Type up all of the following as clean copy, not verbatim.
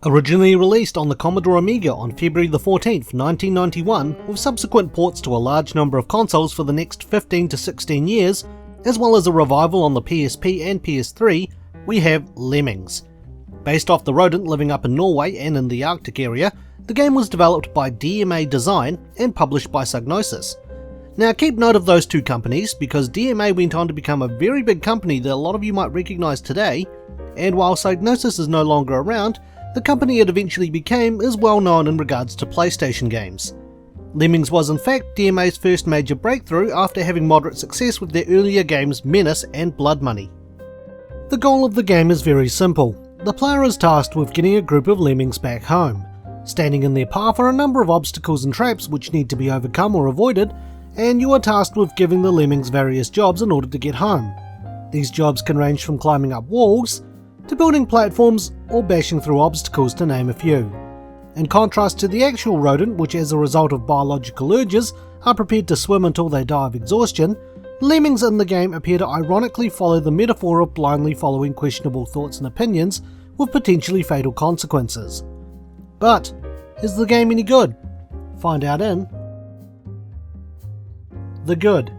Originally released on the Commodore Amiga on February the 14th, 1991, with subsequent ports to a large number of consoles for the next 15 to 16 years, as well as a revival on the PSP and PS3, we have Lemmings. Based off the rodent living up in Norway and in the Arctic area, the game was developed by DMA Design and published by Psygnosis. Now keep note of those two companies, because DMA went on to become a very big company that a lot of you might recognise today, and while Psygnosis is no longer around, the company it eventually became is well known in regards to PlayStation games. Lemmings was in fact DMA's first major breakthrough after having moderate success with their earlier games Menace and Blood Money. The goal of the game is very simple. The player is tasked with getting a group of lemmings back home. Standing in their path are a number of obstacles and traps which need to be overcome or avoided, and you are tasked with giving the lemmings various jobs in order to get home. These jobs can range from climbing up walls, to building platforms or bashing through obstacles, to name a few. In contrast to the actual rodent, which as a result of biological urges are prepared to swim until they die of exhaustion, lemmings in the game appear to ironically follow the metaphor of blindly following questionable thoughts and opinions with potentially fatal consequences. But, is the game any good? Find out in The Good.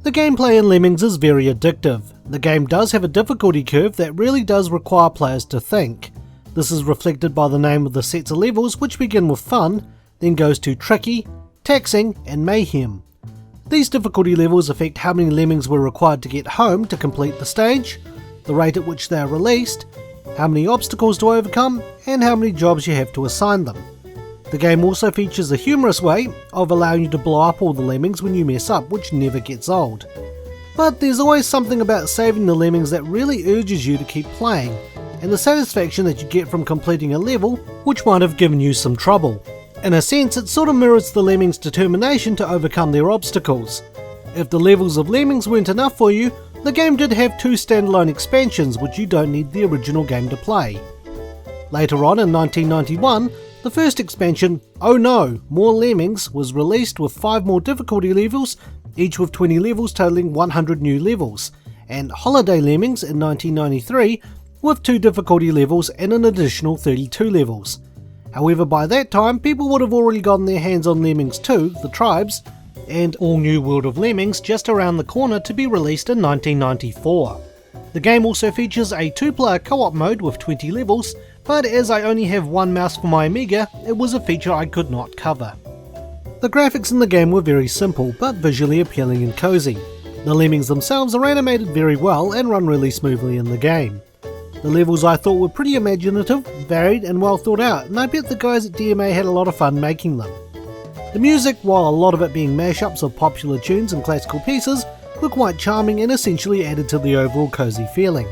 The gameplay in Lemmings is very addictive. The game does have a difficulty curve that really does require players to think. This is reflected by the name of the sets of levels, which begin with fun, then goes to tricky, taxing and mayhem. These difficulty levels affect how many lemmings were required to get home to complete the stage, the rate at which they are released, how many obstacles to overcome, and how many jobs you have to assign them. The game also features a humorous way of allowing you to blow up all the lemmings when you mess up, which never gets old. But there's always something about saving the lemmings that really urges you to keep playing, and the satisfaction that you get from completing a level which might have given you some trouble. In a sense, it sort of mirrors the lemmings' determination to overcome their obstacles. If the levels of Lemmings weren't enough for you, the game did have two standalone expansions which you don't need the original game to play. Later on in 1991, the first expansion, Oh No! More Lemmings, was released with 5 more difficulty levels, each with 20 levels totaling 100 new levels, and Holiday Lemmings in 1993 with 2 difficulty levels and an additional 32 levels. However, by that time people would have already gotten their hands on Lemmings 2, The Tribes, and All New World of Lemmings just around the corner to be released in 1994. The game also features a 2-player co-op mode with 20 levels, but as I only have one mouse for my Amiga, it was a feature I could not cover. The graphics in the game were very simple, but visually appealing and cozy. The lemmings themselves are animated very well and run really smoothly in the game. The levels I thought were pretty imaginative, varied and well thought out, and I bet the guys at DMA had a lot of fun making them. The music, while a lot of it being mashups of popular tunes and classical pieces, were quite charming and essentially added to the overall cozy feeling.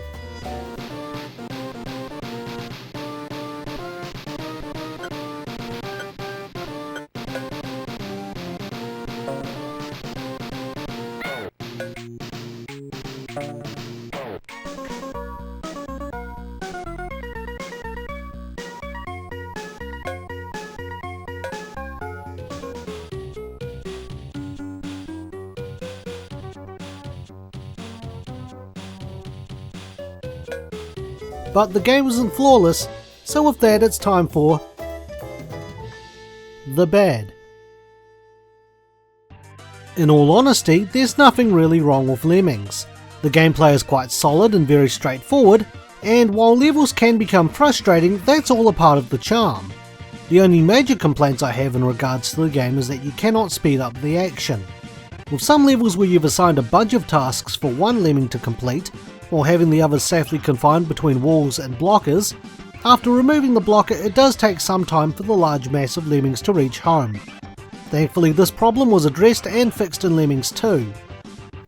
But the game wasn't flawless, so with that it's time for The Bad. In all honesty, there's nothing really wrong with Lemmings. The gameplay is quite solid and very straightforward, and while levels can become frustrating, that's all a part of the charm. The only major complaints I have in regards to the game is that you cannot speed up the action. With some levels where you've assigned a bunch of tasks for one lemming to complete, while having the others safely confined between walls and blockers, after removing the blocker it does take some time for the large mass of lemmings to reach home. Thankfully this problem was addressed and fixed in Lemmings 2.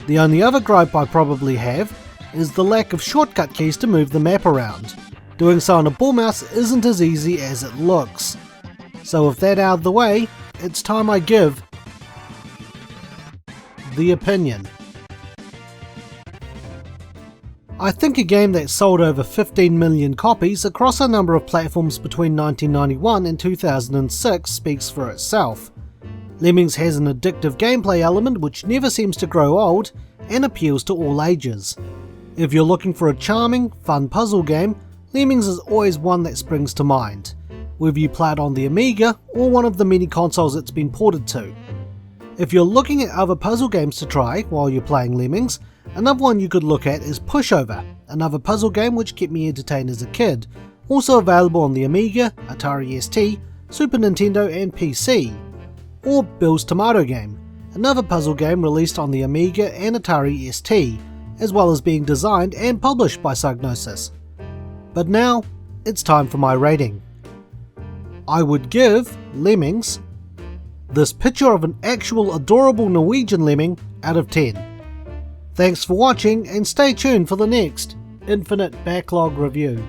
The only other gripe I probably have is the lack of shortcut keys to move the map around. Doing so on a ball mouse isn't as easy as it looks. So with that out of the way, it's time I give the opinion. I think a game that sold over 15 million copies across a number of platforms between 1991 and 2006 speaks for itself. Lemmings has an addictive gameplay element which never seems to grow old and appeals to all ages. If you're looking for a charming, fun puzzle game, Lemmings is always one that springs to mind, whether you play it on the Amiga or one of the many consoles it's been ported to. If you're looking at other puzzle games to try while you're playing Lemmings, another one you could look at is Pushover, another puzzle game which kept me entertained as a kid, also available on the Amiga, Atari ST, Super Nintendo and PC. Or Bill's Tomato Game, another puzzle game released on the Amiga and Atari ST, as well as being designed and published by Psygnosis. But now, it's time for my rating. I would give Lemmings this picture of an actual adorable Norwegian lemming out of 10. Thanks for watching and stay tuned for the next Infinite Backlog review.